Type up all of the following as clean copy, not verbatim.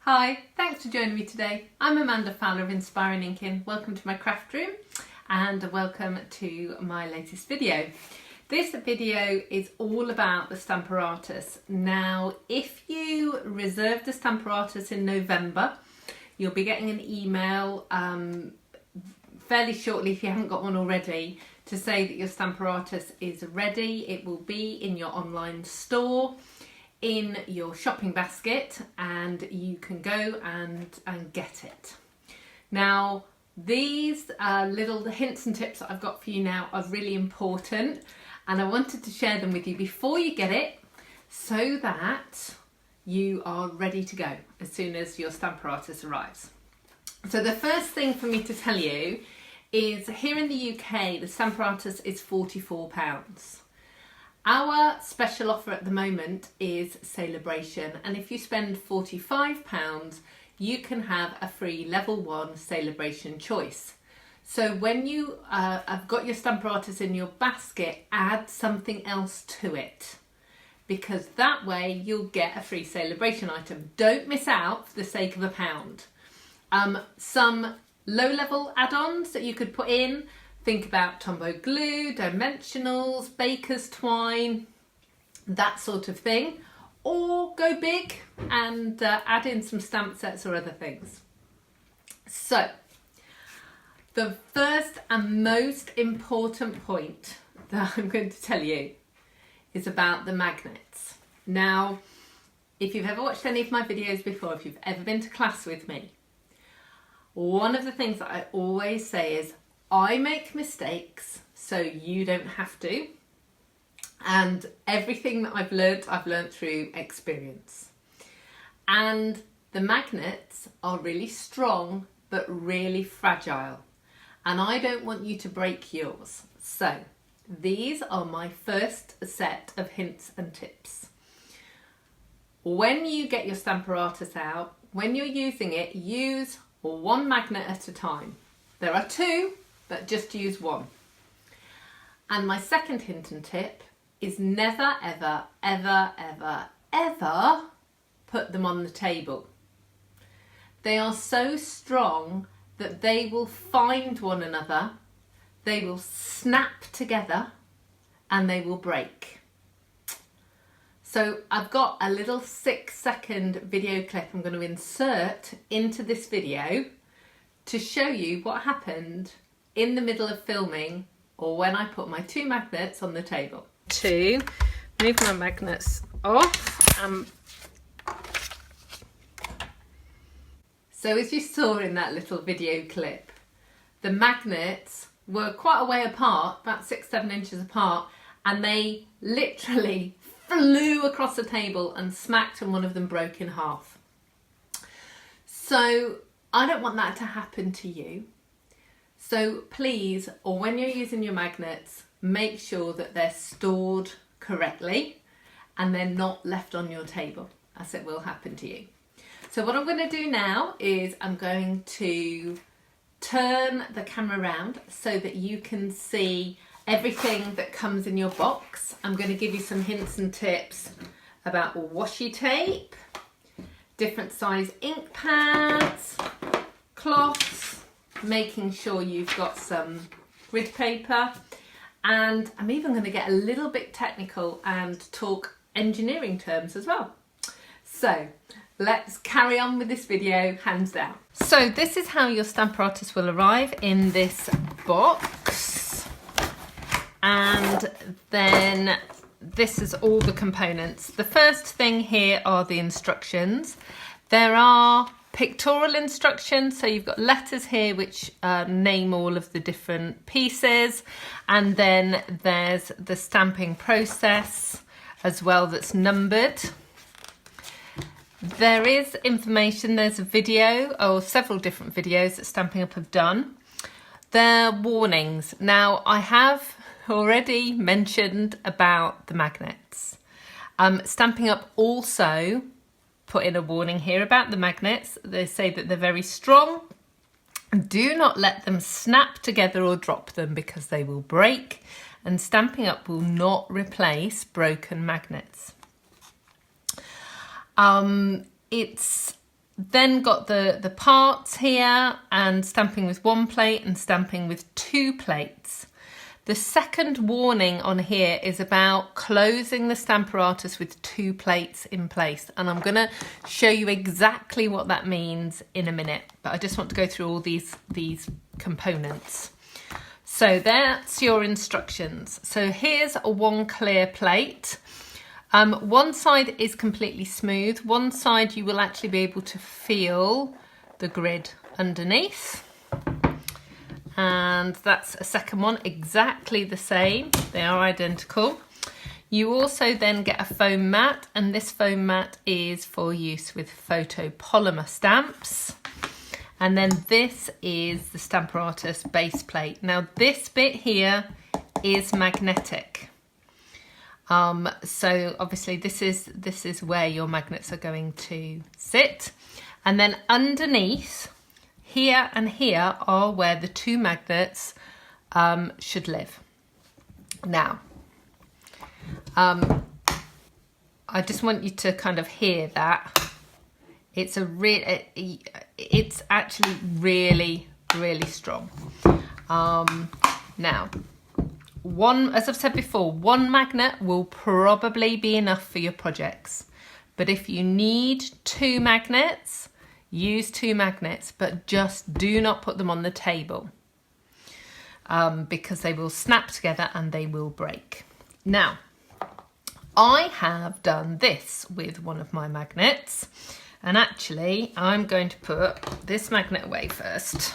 Hi, thanks for joining me today. I'm Amanda Fowler of Inspiring Inkin. Welcome to my craft room and welcome to my latest video. This video is all about the Stamparatus. Now, if you reserved the Stamparatus in November, you'll be getting an email fairly shortly, if you haven't got one already, to say that your Stamparatus is ready. It will be in your online store, in your shopping basket, and you can go and get it. Now, these little hints and tips that I've got for you now are really important, and I wanted to share them with you before you get it so that you are ready to go as soon as your Stamparatus arrives. So the first thing for me to tell you is here in the UK, the Stamparatus is £44. Our special offer at the moment is Celebration, and if you spend £45, you can have a free level 1 Celebration choice. So when you have got your Stamparatus in your basket, add something else to it, because that way you'll get a free Celebration item. Don't miss out for the sake of £1. Some low-level add-ons that you could put in. Think about Tombow glue, dimensionals, baker's twine, that sort of thing. Or go big and add in some stamp sets or other things. So, the first and most important point that I'm going to tell you is about the magnets. Now, if you've ever watched any of my videos before, if you've ever been to class with me, one of the things that I always say is, I make mistakes so you don't have to, and everything that I've learnt through experience. And the magnets are really strong but really fragile, and I don't want you to break yours. So these are my first set of hints and tips. When you get your Stamparatus out, when you're using it, use one magnet at a time. There are two, but just use one. And my second hint and tip is never, ever, ever, ever, ever put them on the table. They are so strong that they will find one another, they will snap together, and they will break. So I've got a little 6-second video clip I'm going to insert into this video to show you what happened in the middle of filming, or when I put my two magnets on the table. To move my magnets off. So as you saw in that little video clip, the magnets were quite a way apart, about 6-7 inches apart, and they literally flew across the table and smacked, and one of them broke in half. So I don't want that to happen to you. So please, or when you're using your magnets, make sure that they're stored correctly and they're not left on your table, as it will happen to you. So what I'm going to do now is I'm going to turn the camera around so that you can see everything that comes in your box. I'm going to give you some hints and tips about washi tape, different size ink pads, cloths, making sure you've got some grid paper, and I'm even going to get a little bit technical and talk engineering terms as well. So let's carry on with this video, hands down. So this is how your Stamparatus will arrive in this box, and then this is all the components. The first thing here are the instructions. There are pictorial instructions, so you've got letters here which name all of the different pieces, and then there's the stamping process as well that's numbered. There is information, there's a video or several different videos that Stampin' Up have done. There are warnings. Now, I have already mentioned about the magnets. Stampin' Up also put in a warning here about the magnets. They say that they're very strong. Do not let them snap together or drop them, because they will break, and Stampin' Up will not replace broken magnets. It's then got the parts here, and stamping with 1 plate and stamping with 2 plates. The second warning on here is about closing the Stamparatus with 2 plates in place, and I'm going to show you exactly what that means in a minute, but I just want to go through all these components. So that's your instructions. So here's a 1 clear plate. One side is completely smooth, one side you will actually be able to feel the grid underneath. And that's a second one, exactly the same, they are identical. You also then get a foam mat, and this foam mat is for use with photopolymer stamps. And then this is the Stamparatus base plate. Now this bit here is magnetic. So obviously this is where your magnets are going to sit. And then underneath, here and here are where the 2 magnets should live. Now, I just want you to kind of hear that. It's actually really, really strong. Now, as I've said before, 1 magnet will probably be enough for your projects. But if you need 2 magnets, use 2 magnets, but just do not put them on the table because they will snap together and they will break. Now, I have done this with one of my magnets, and actually I'm going to put this magnet away first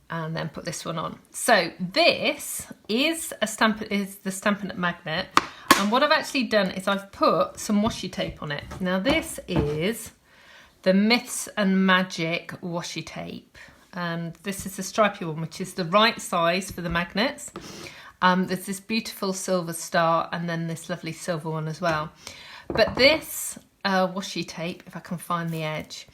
and then put this one on. So this is the Stampin' Up! Magnet. And what I've actually done is I've put some washi tape on it. Now this is the Myths and Magic washi tape. And this is the stripy one, which is the right size for the magnets. There's this beautiful silver star and then this lovely silver one as well. But this washi tape, if I can find the edge,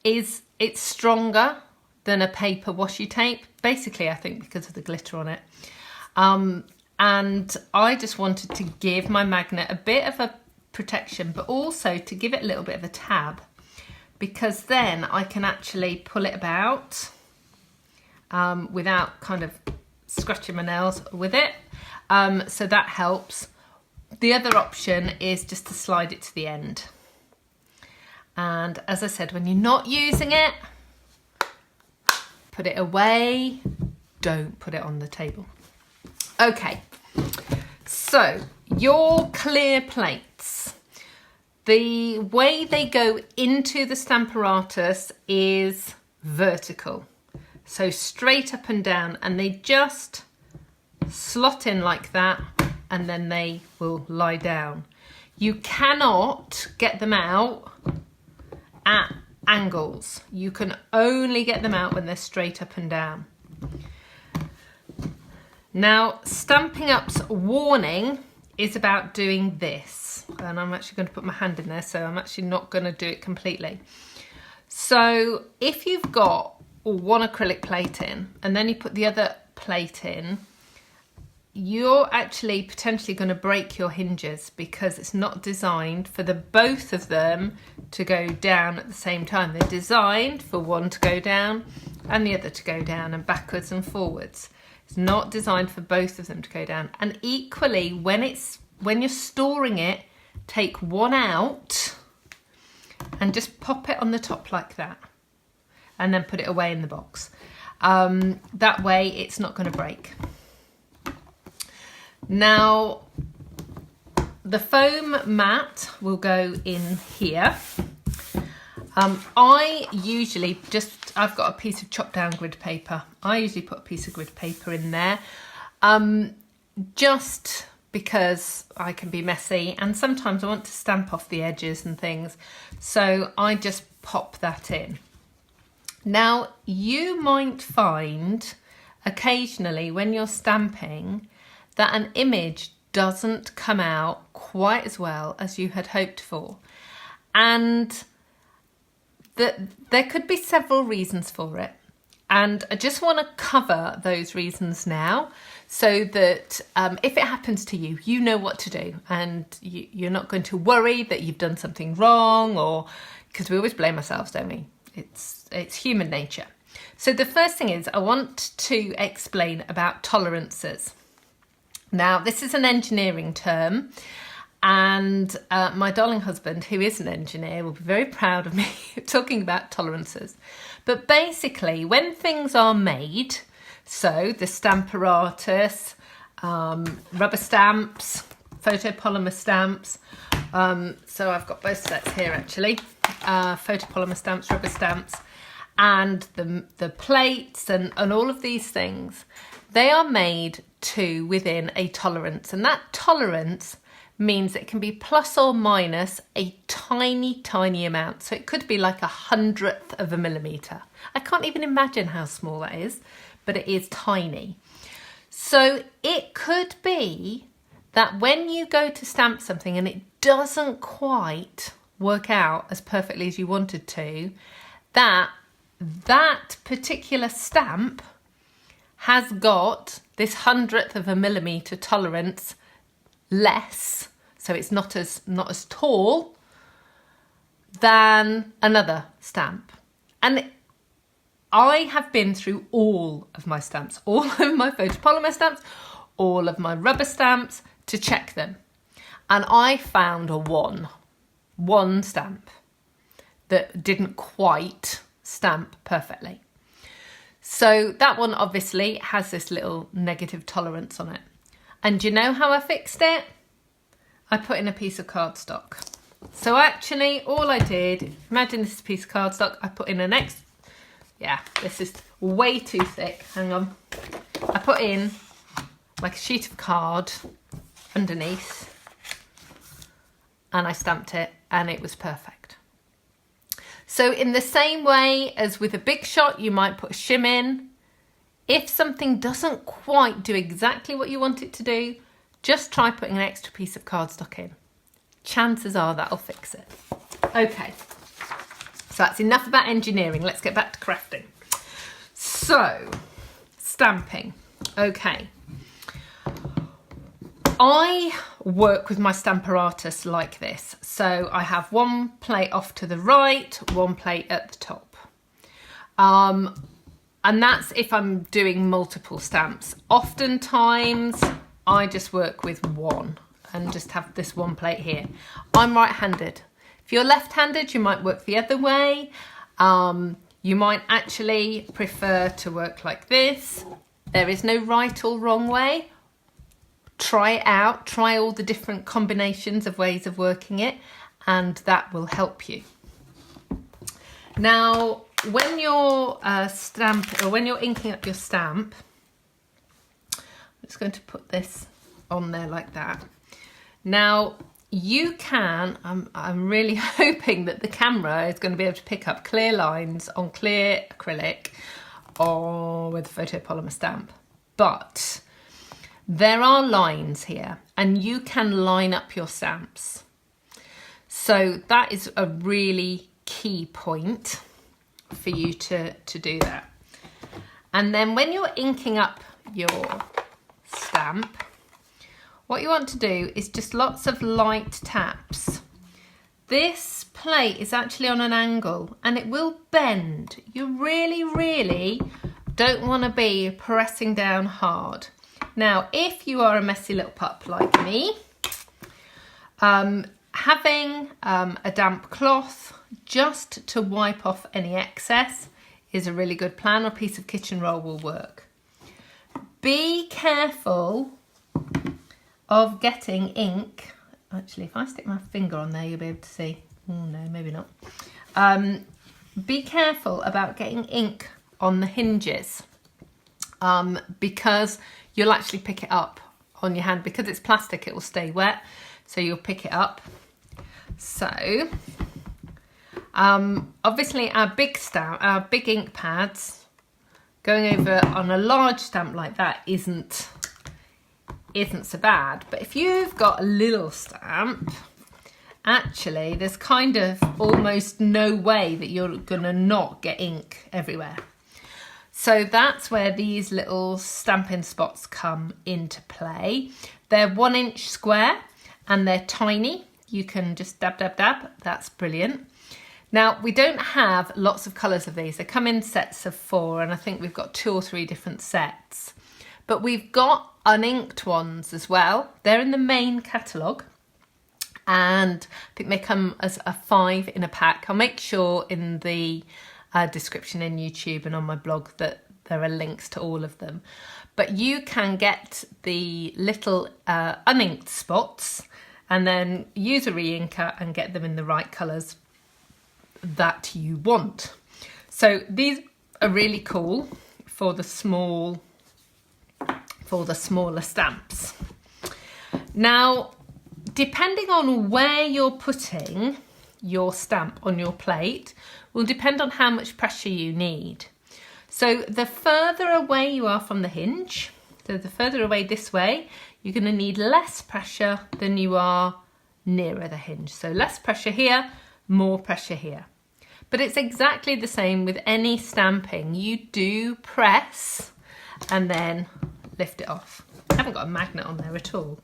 it's stronger than a paper washi tape. Basically, I think because of the glitter on it. And I just wanted to give my magnet a bit of a protection, but also to give it a little bit of a tab, because then I can actually pull it about without kind of scratching my nails with it. So that helps. The other option is just to slide it to the end. And as I said, when you're not using it, put it away, don't put it on the table. Okay, so your clear plates, the way they go into the Stamparatus is vertical, so straight up and down, and they just slot in like that, and then they will lie down. You cannot get them out at angles. You can only get them out when they're straight up and down. Now, Stampin' Up's warning is about doing this, and I'm actually going to put my hand in there, so I'm actually not going to do it completely. So if you've got 1 acrylic plate in and then you put the other plate in, you're actually potentially going to break your hinges, because it's not designed for the both of them to go down at the same time. They're designed for one to go down and the other to go down, and backwards and forwards. It's not designed for both of them to go down. And equally, when you're storing it, take 1 out and just pop it on the top like that, and then put it away in the box. That way it's not going to break. Now, the foam mat will go in here. I usually I've got a piece of chopped down grid paper. I usually put a piece of grid paper in there, just because I can be messy and sometimes I want to stamp off the edges and things. So I just pop that in. Now, you might find occasionally when you're stamping that an image doesn't come out quite as well as you had hoped for. And there could be several reasons for it. And I just want to cover those reasons now so that if it happens to you, you know what to do, and you're not going to worry that you've done something wrong, or because we always blame ourselves, don't we? It's human nature. So the first thing is I want to explain about tolerances. Now, this is an engineering term, and my darling husband, who is an engineer, will be very proud of me talking about tolerances. But basically, when things are made, so the Stamparatus, rubber stamps, photopolymer stamps, so I've got both sets here actually, photopolymer stamps, rubber stamps, and the plates and all of these things, they are made to within a tolerance, and that tolerance means it can be plus or minus a tiny amount. So it could be like 1/100th of a millimetre. I can't even imagine how small that is, but it is tiny. So it could be that when you go to stamp something and it doesn't quite work out as perfectly as you wanted to, that particular stamp has got this 100th of a millimetre tolerance less, so it's not as tall than another stamp. And I have been through all of my stamps, all of my photopolymer stamps, all of my rubber stamps to check them, and I found one stamp that didn't quite stamp perfectly. So that one obviously has this little negative tolerance on it. And do you know how I fixed it? I put in a piece of cardstock. So actually all I did, imagine this is a piece of cardstock, I put in this is way too thick, hang on. I put in like a sheet of card underneath, and I stamped it, and it was perfect. So in the same way as with a big shot, you might put a shim in. If something doesn't quite do exactly what you want it to do, just try putting an extra piece of cardstock in. Chances are that'll fix it. Okay, so that's enough about engineering. Let's get back to crafting. So, stamping. Okay. I work with my Stamparatus like this. So I have one plate off to the right, one plate at the top. And that's if I'm doing multiple stamps. Oftentimes, I just work with one and just have this one plate here. I'm right-handed. If you're left-handed, you might work the other way. You might actually prefer to work like this. There is no right or wrong way. Try it out. Try all the different combinations of ways of working it, and that will help you. Now, when you're when you're inking up your stamp, I'm just going to put this on there like that. Now you can, I'm really hoping that the camera is going to be able to pick up clear lines on clear acrylic or with a photopolymer stamp, but there are lines here and you can line up your stamps. So that is a really key point for you to do that. And then when you're inking up your stamp, what you want to do is just lots of light taps. This plate is actually on an angle and it will bend. You really don't want to be pressing down hard. Now, if you are a messy little pup like me, having a damp cloth just to wipe off any excess is a really good plan, or a piece of kitchen roll will work. Be careful of getting ink. Actually, if I stick my finger on there, you'll be able to see. Oh no, maybe not. Be careful about getting ink on the hinges because you'll actually pick it up on your hand. Because it's plastic, it will stay wet, so you'll pick it up. So, obviously our big ink pads, going over on a large stamp like that isn't so bad. But if you've got a little stamp, actually there's kind of almost no way that you're gonna not get ink everywhere. So that's where these little stamping spots come into play. They're 1 inch square and they're tiny. You can just dab, dab, dab. That's brilliant. Now, we don't have lots of colours of these. They come in sets of 4, and I think we've got 2 or 3 different sets. But we've got uninked ones as well. They're in the main catalogue, and I think they come as a 5 in a pack. I'll make sure in the description in YouTube and on my blog that there are links to all of them. But you can get the little uninked spots and then use a re-inker and get them in the right colours that you want. So these are really cool for the smaller stamps. Now, depending on where you're putting your stamp on your plate will depend on how much pressure you need. So the further away you are from the hinge, so the further away this way, you're going to need less pressure than you are nearer the hinge. So less pressure here, more pressure here. But it's exactly the same with any stamping. You do press and then lift it off. I haven't got a magnet on there at all.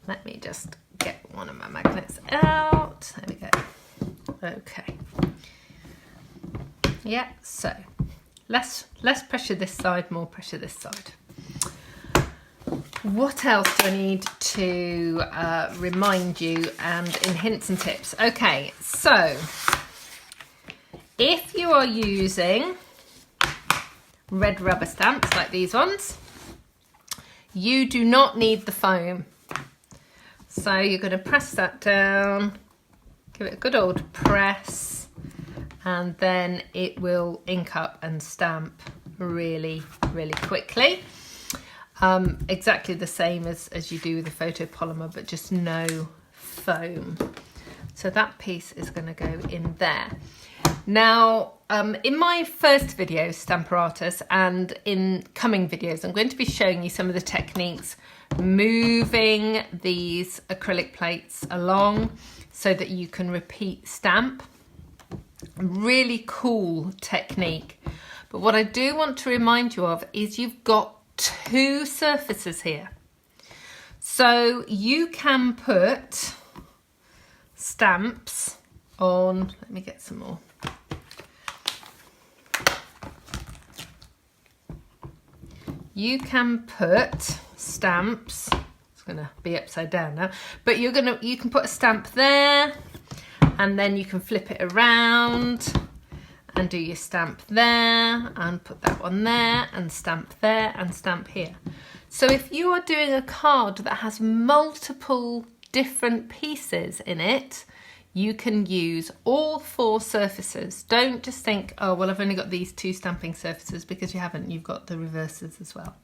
Let me just get one of my magnets out. There we go. Okay. Yeah, so less pressure this side, more pressure this side. What else do I need to remind you and in hints and tips? Okay, so if you are using red rubber stamps like these ones, you do not need the foam. So you're going to press that down, give it a good old press, and then it will ink up and stamp really, really quickly. Exactly the same as you do with the photopolymer, but just no foam. So that piece is going to go in there. Now, in my first video, Stamparatus, and in coming videos, I'm going to be showing you some of the techniques moving these acrylic plates along so that you can repeat stamp. Really cool technique. But what I do want to remind you of is you've got 2 surfaces here. So you can put stamps on, let me get some more. You can put stamps, it's going to be upside down now, but you can put a stamp there, and then you can flip it around and do your stamp there, and put that one there, and stamp there, and stamp here. So if you are doing a card that has multiple different pieces in it, you can use all 4 surfaces. Don't just think, oh, well, I've only got these 2 stamping surfaces, because you haven't. You've got the reverses as well.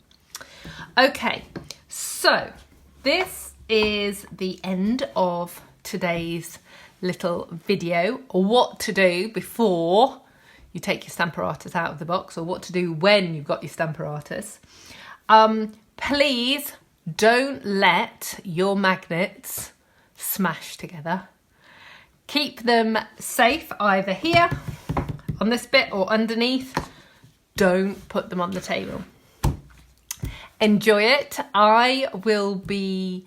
Okay, so this is the end of today's little video, or what to do before you take your Stamparatus out of the box, or what to do when you've got your Stamparatus. Please don't let your magnets smash together. Keep them safe either here on this bit or underneath. Don't put them on the table. Enjoy it. I will be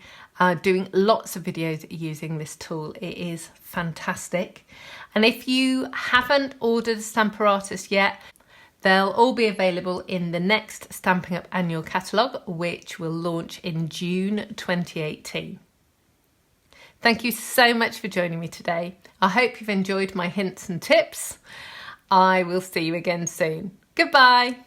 doing lots of videos using this tool. It is fantastic. And if you haven't ordered a Stamparatus yet, they'll all be available in the next Stampin' Up! Annual Catalogue, which will launch in June 2018. Thank you so much for joining me today. I hope you've enjoyed my hints and tips. I will see you again soon. Goodbye.